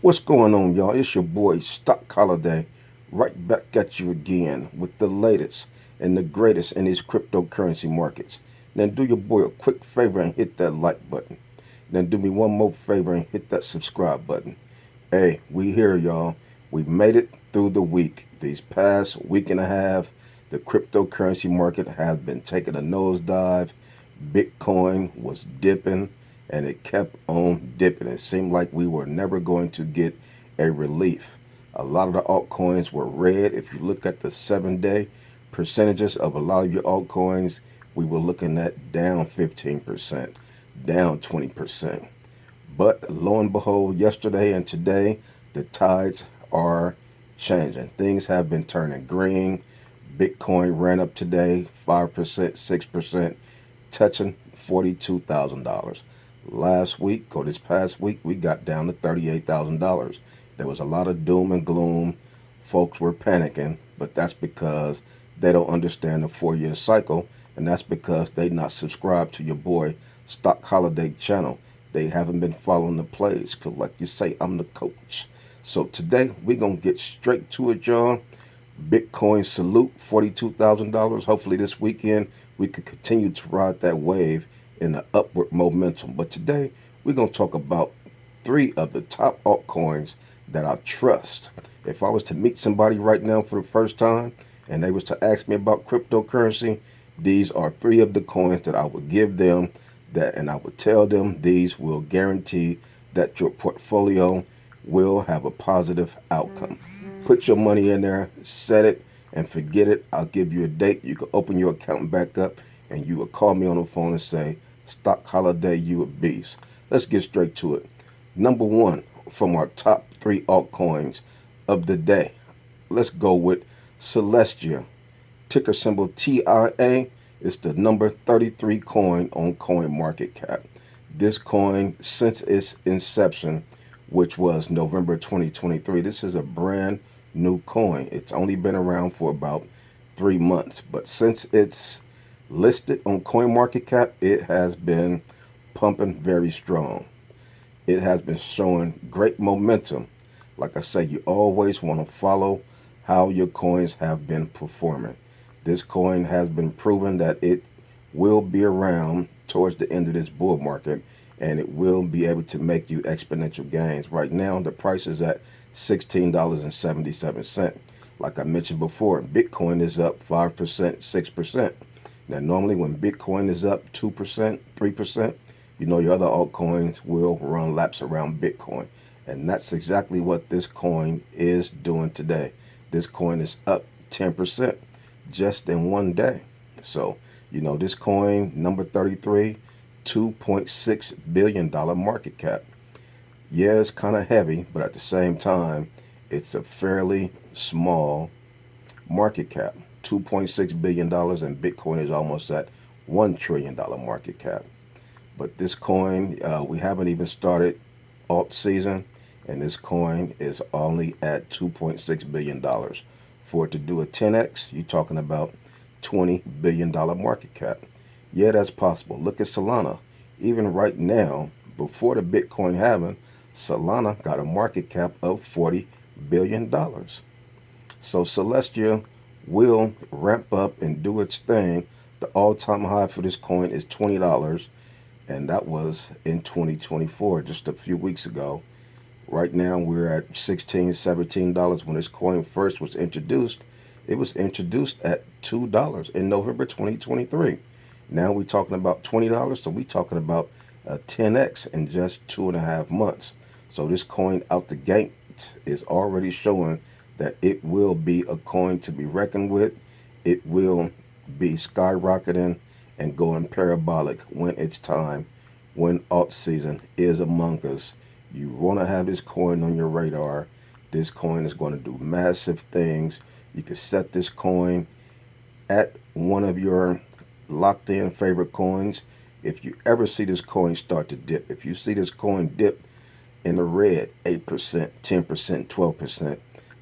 What's going on, y'all? It's your boy Stock Holiday, right back at you again with the latest and the greatest in these cryptocurrency markets. Then do your boy a quick favor and hit that like button. Then do me one more favor and hit that subscribe button. Hey, we here, y'all. We made it through the week. These past week and a half, the cryptocurrency market has been taking a nosedive. Bitcoin was dipping and it kept on dipping. It seemed like we were never going to get a relief. A lot of the altcoins were red. If you look at the 7-day percentages of a lot of your altcoins, we were looking at down 15%, down 20%. But lo and behold, yesterday and today, the tides are changing. Things have been turning green. Bitcoin ran up today 5%, 6%, touching $42,000. Last week, or this past week, we got down to $38,000. There was a lot of doom and gloom. Folks were panicking, but that's because they don't understand the 4-year cycle, and that's because they not subscribed to your boy Stock Holiday channel. They haven't been following the plays, because like you say, I'm the coach. So today, we're going to get straight to it, y'all. Bitcoin salute, $42,000. Hopefully this weekend we could continue to ride that wave in the upward momentum. But today we're going to talk about 3 of the top altcoins that I trust. If I was to meet somebody right now for the first time and they was to ask me about cryptocurrency, these are 3 of the coins that I would give them, that, and I would tell them these will guarantee that your portfolio will have a positive outcome. Put your money in there, set it, and forget it. I'll give you a date. You can open your account back up, and you will call me on the phone and say, Stock Holiday, you a beast. Let's get straight to it. Number 1 from our top 3 altcoins of the day. Let's go with Celestia. Ticker symbol TIA. It's the number 33 coin on CoinMarketCap. This coin, since its inception, which was November 2023, this is a brand new coin. It's only been around for about 3 months, but since it's listed on CoinMarketCap, it has been pumping very strong. It has been showing great momentum. Like I say, you always want to follow how your coins have been performing. This coin has been proven that it will be around towards the end of this bull market, and it will be able to make you exponential gains. Right now, the price is at $16.77. Like I mentioned before, Bitcoin is up 5%, 6%. Now, normally when Bitcoin is up 2%, 3%, you know your other altcoins will run laps around Bitcoin. And that's exactly what this coin is doing today. This coin is up 10% just in one day. So, you know, this coin, number 33, $2.6 billion market cap. Yeah, it's kind of heavy, but at the same time, it's a fairly small market cap. $2.6 billion, and Bitcoin is almost at $1 trillion market cap. But this coin, we haven't even started alt season, and this coin is only at $2.6 billion. For it to do a 10x, you're talking about $20 billion market cap. Yeah, that's possible. Look at Solana. Even right now, before the Bitcoin halving, Solana got a market cap of $40 billion. So Celestia will ramp up and do its thing. The all-time high for this coin is $20, and that was in 2024, just a few weeks ago. Right now, we're at $16, $17 when this coin first was introduced. It was introduced at $2 in November 2023. Now we're talking about $20, so we're talking about a 10x in just 2.5 months. So this coin out the gate is already showing that it will be a coin to be reckoned with. It will be skyrocketing and going parabolic when it's time, when alt season is among us. You want to have this coin on your radar. This coin is going to do massive things. You can set this coin at one of your locked in favorite coins. If you ever see this coin start to dip, if you see this coin dip in the red, 8%, 10%, 12%,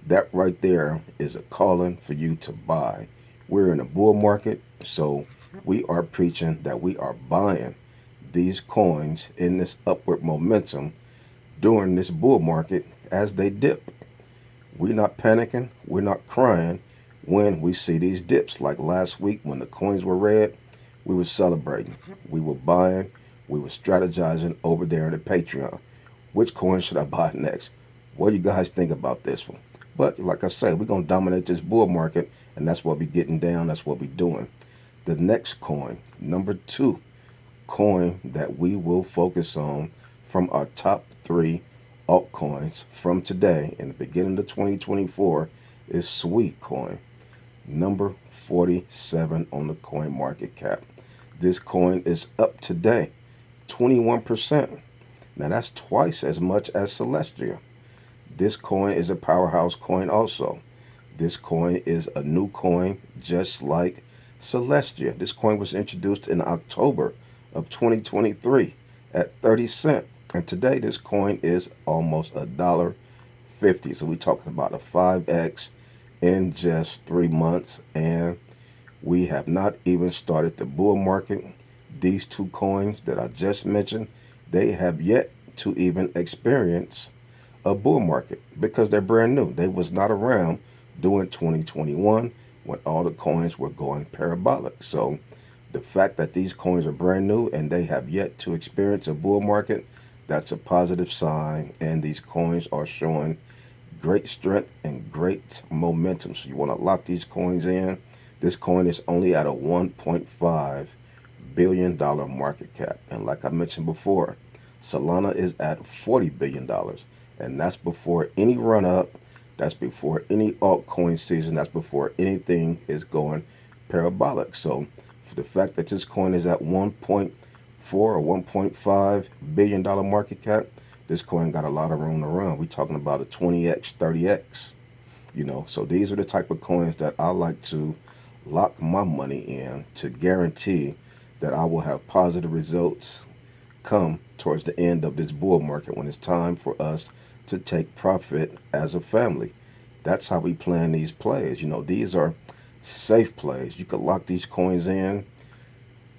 that right there is a calling for you to buy. We're in a bull market, so we are preaching that we are buying these coins in this upward momentum during this bull market, as they dip. We're not panicking, we're not crying when we see these dips. Like last week when the coins were red, we were celebrating, we were buying, we were strategizing over there in the Patreon. Which coin should I buy next? What do you guys think about this one? But like I said, we're going to dominate this bull market, and that's what we're getting down. That's what we're doing. The next coin, number 2 coin that we will focus on from our top 3 altcoins from today in the beginning of 2024 is Sweetcoin, number 47 on the coin market cap. This coin is up today 21%. Now that's twice as much as Celestia. This coin is a powerhouse coin also. This coin is a new coin just like Celestia. This coin was introduced in October of 2023 at 30 cents. And today this coin is almost $1.50. So we're talking about a 5x in just 3 months. And we have not even started the bull market. These 2 coins that I just mentioned, they have yet to even experience a bull market because they're brand new. They was not around during 2021 when all the coins were going parabolic. So the fact that these coins are brand new and they have yet to experience a bull market, that's a positive sign. And these coins are showing great strength and great momentum. So you want to lock these coins in. This coin is only at a $1.5 billion market cap. And like I mentioned before, Solana is at $40 billion. And that's before any run up. That's before any altcoin season. That's before anything is going parabolic. So for the fact that this coin is at 1.4 or $1.5 billion market cap, this coin got a lot of room to run. We're talking about a 20x, 30x. So these are the type of coins that I like to lock my money in to guarantee that I will have positive results come towards the end of this bull market when it's time for us to take profit as a family. That's how we plan these plays. These are safe plays. You could lock these coins in,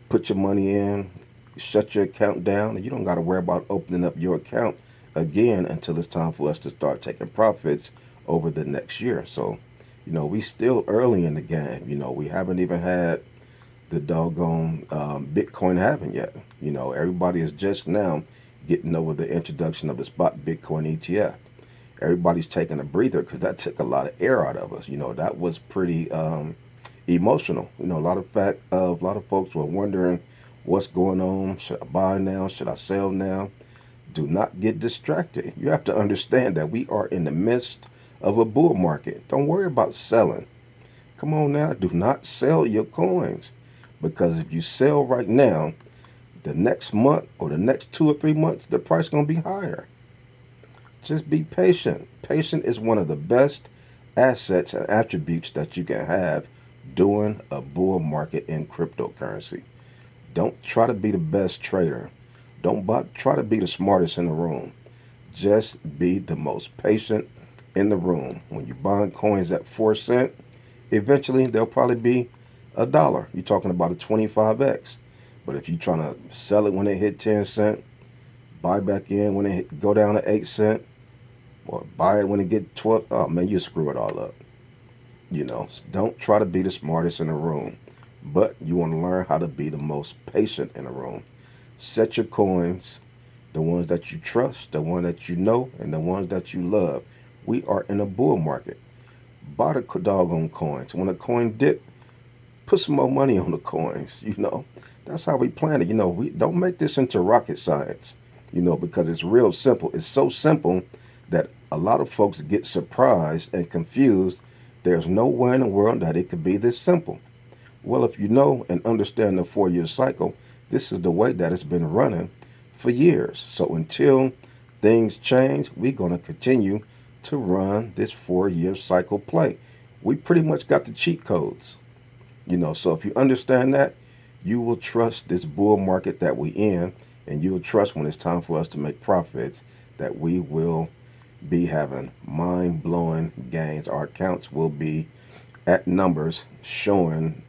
put your money in, shut your account down, and you don't got to worry about opening up your account again until it's time for us to start taking profits over the next year. So, we still early in the game. We haven't even had the doggone Bitcoin halving yet. Everybody is just now getting over the introduction of the spot Bitcoin ETF. Everybody's taking a breather because that took a lot of air out of us. That was pretty emotional. A lot of folks were wondering what's going on. Should I buy now? Should I sell now? Do not get distracted. You have to understand that we are in the midst of a bull market. Don't worry about selling. Come on now. Do not sell your coins, because if you sell right now, the next month or the next 2 or 3 months, the price is going to be higher. Just be patient. Patient is one of the best assets and attributes that you can have during a bull market in cryptocurrency. Don't try to be the best trader. Don't try to be the smartest in the room. Just be the most patient in the room. When you're buying coins at 4 cents, eventually they'll probably be $1. You're talking about a 25x. But if you're trying to sell it when it hit 10 cents, buy back in when it go down to 8 cents, or buy it when it get 12, oh man, you screw it all up. Don't try to be the smartest in the room, but you want to learn how to be the most patient in the room. Set your coins, the ones that you trust, the ones that you know, and the ones that you love. We are in a bull market. Buy the doggone coins. When a coin dip, put some more money on the coins. That's how we plan it. We don't make this into rocket science, because it's real simple. It's so simple that a lot of folks get surprised and confused. There's nowhere in the world that it could be this simple. Well, if you know and understand the 4-year cycle, this is the way that it's been running for years. So until things change, we're going to continue to run this 4-year cycle play. We pretty much got the cheat codes. So if you understand that, you will trust this bull market that we in, and you will trust when it's time for us to make profits that we will be having mind-blowing gains. Our accounts will be at numbers showing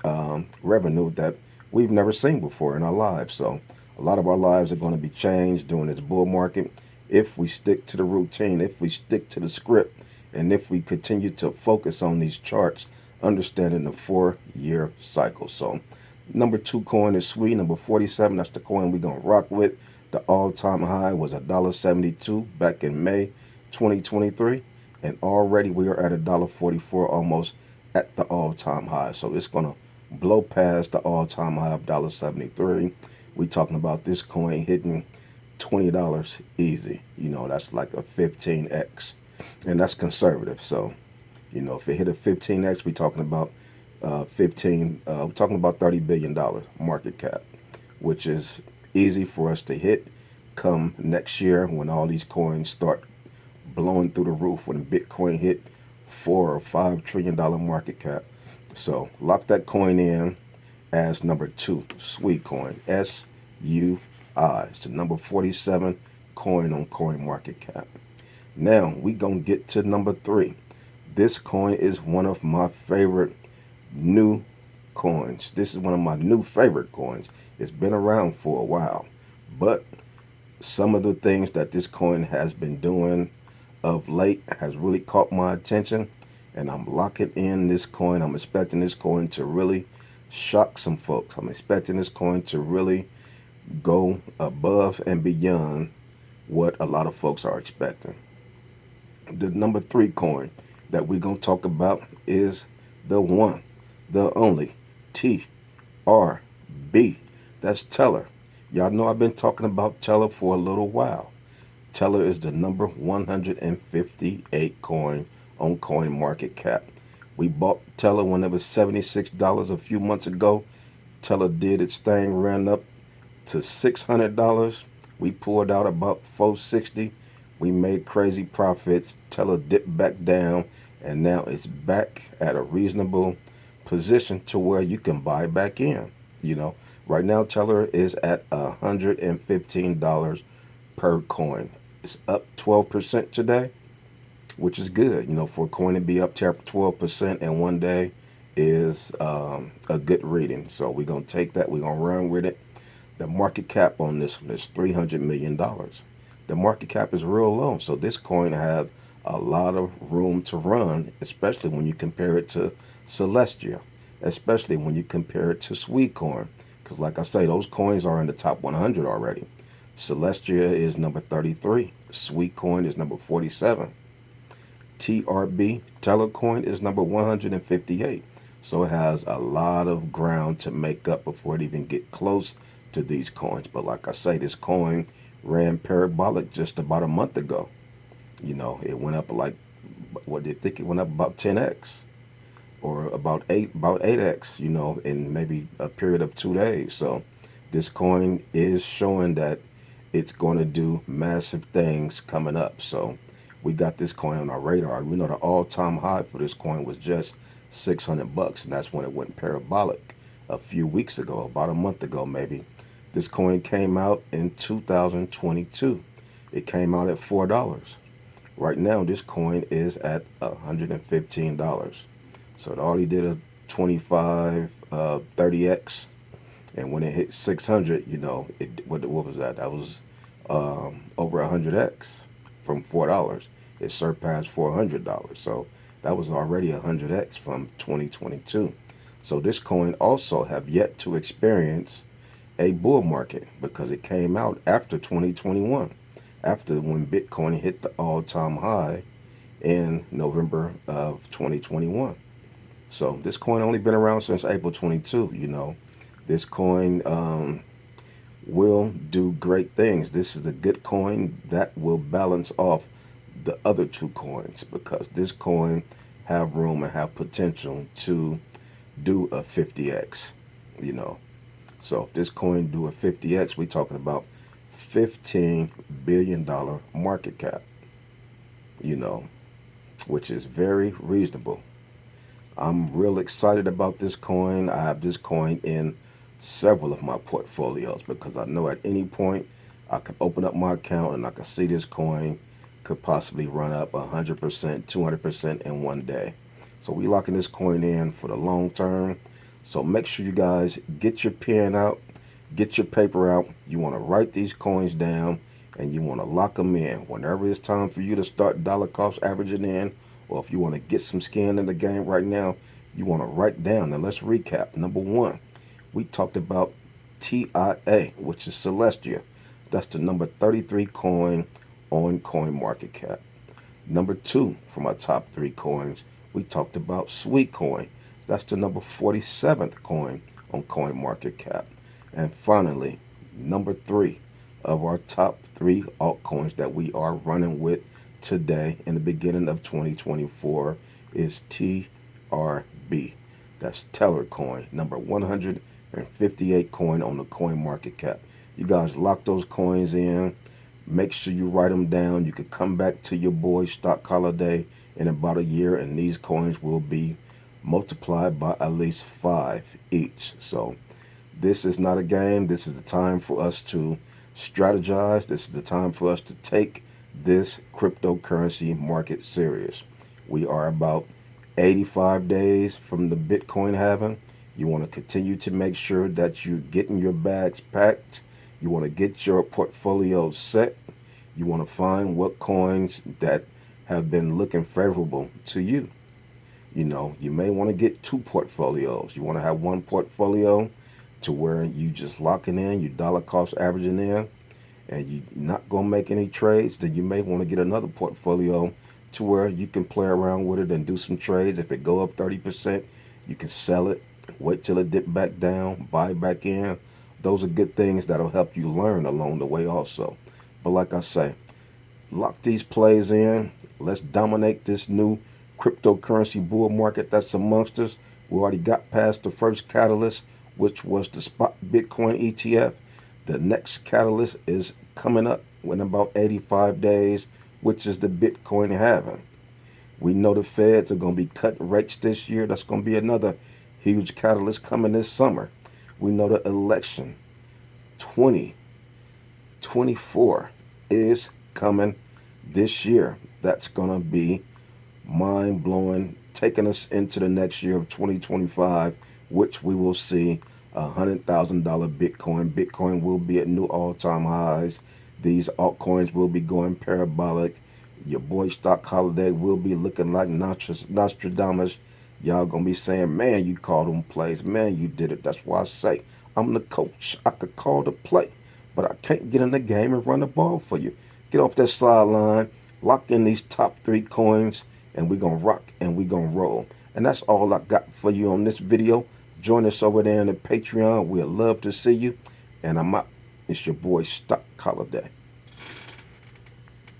revenue that we've never seen before in our lives. So a lot of our lives are going to be changed during this bull market, if we stick to the routine, if we stick to the script, and if we continue to focus on these charts, understanding the 4-year cycle. So number 2 coin is Sweet, number 47. That's the coin we're going to rock with. The all-time high was $1.72 back in May 2023. And already we are at $1.44, almost at the all-time high. So it's going to blow past the all-time high of $1.73. We talking about this coin hitting $20 easy. You know, that's like a 15x. And that's conservative. So, you know, if it hit a 15x, we're talking about we're talking about $30 billion market cap, which is easy for us to hit come next year when all these coins start blowing through the roof, when Bitcoin hit $4 or $5 trillion market cap. So lock that coin in as number 2, Sweetcoin, SUI. It's the number 47 coin on CoinMarketCap. Now we gonna get to number 3. This coin is one of my favorite new coins. This is one of my new favorite coins. It's been around for a while, but some of the things that this coin has been doing of late has really caught my attention, and I'm locking in this coin. I'm expecting this coin to really shock some folks. I'm expecting this coin to really go above and beyond what a lot of folks are expecting. The number 3 coin that we're going to talk about is the one, the only TRB. That's Tellor. Y'all know I've been talking about Tellor for a little while. Tellor is the number 158 coin on CoinMarketCap. We bought Tellor when it was $76 a few months ago. Tellor did its thing, ran up to $600. We pulled out about $460. We made crazy profits. Tellor dipped back down, and now it's back at a reasonable position to where you can buy back in. You know, right now Tellor is at $115 per coin. It's up 12% today, which is good. You know, for a coin to be up 12% in one day is a good reading. So we're going to take that. We're going to run with it. The market cap on this one is $300 million. The market cap is real low. So this coin has a lot of room to run, especially when you compare it to Celestia, especially when you compare it to Sweetcoin. Because like I say, those coins are in the top 100 already. Celestia is number 33. Sweetcoin is number 47. TRB, Tellor coin, is number 158. So it has a lot of ground to make up before it even get close to these coins. But like I say, this coin ran parabolic just about a month ago. You know, it went up like, what did you think? It went up about 10x or about 8x, you know, in maybe a period of 2 days. So this coin is showing that it's going to do massive things coming up. So we got this coin on our radar. We know the all-time high for this coin was just $600, and that's when it went parabolic a few weeks ago, about a month ago maybe. This coin came out in 2022. It came out at $4. Right now, this coin is at $115. So it already did a 25, 30x. And when it hit 600, you know, what was that? That was over 100x from $4. It surpassed $400. So that was already 100x from 2022. So this coin also have yet to experience a bull market because it came out after 2021, after when Bitcoin hit the all-time high in November of 2021. So this coin only been around since April 22, you know. This coin will do great things. This is a good coin that will balance off the other 2 coins because this coin have room and have potential to do a 50x, you know. So if this coin do a 50x, we're talking about $15 billion market cap, you know, which is very reasonable. I'm real excited about this coin. I have this coin in several of my portfolios because I know at any point I can open up my account and I can see this coin could possibly run up 100%, 200% in one day. So we locking this coin in for the long term. So make sure you guys get your pen out, get your paper out. You want to write these coins down and you want to lock them in. Whenever it's time for you to start dollar cost averaging in, or if you want to get some skin in the game right now, you want to write down. And let's recap. Number one, we talked about TIA, which is Celestia. That's the number 33 coin on CoinMarketCap. Number two, from our top three coins, we talked about Sweetcoin. That's the number 47th coin on CoinMarketCap. And finally, number three of our top three altcoins that we are running with today in the beginning of 2024 is TRB. That's Tellor coin, number 158 coin on the CoinMarketCap. You guys lock those coins in. Make sure you write them down. You can come back to your boy Stock Holiday in about a year, and these coins will be multiplied by at least 5 each. So this is not a game. This is the time for us to strategize. This is the time for us to take this cryptocurrency market serious. We are about 85 days from the Bitcoin halving. You want to continue to make sure that you're getting your bags packed. You want to get your portfolio set. You want to find what coins that have been looking favorable to you. You know, you may want to get two portfolios. You want to have one portfolio to where you just locking in, you dollar cost averaging in, and you're not going to make any trades. Then you may want to get another portfolio to where you can play around with it and do some trades. If it go up 30%, you can sell it, wait till it dip back down, buy back in. Those are good things that'll help you learn along the way also. But like I say, lock these plays in. Let's dominate this new cryptocurrency bull market that's amongst us. We already got past the first catalyst, which was the spot Bitcoin ETF. The next catalyst is coming up in about 85 days, which is the Bitcoin halving. We know the Feds are going to be cutting rates this year. That's going to be another huge catalyst coming this summer. We know the election 2024 is coming this year. That's going to be mind-blowing, taking us into the next year of 2025, which we will see $100,000 Bitcoin. Bitcoin will be at new all-time highs. These altcoins will be going parabolic. Your boy Stock Holiday will be looking like Nostradamus. Y'all gonna be saying, man, you called them plays. Man, you did it. That's why I say I'm the coach. I could call the play, but I can't get in the game and run the ball for you. Get off that sideline, lock in these top three coins, and we're gonna rock and we're gonna roll. And that's all I got for you on this video. Join us over there in the Patreon. We'd love to see you. And I'm out. It's your boy Stock Holiday.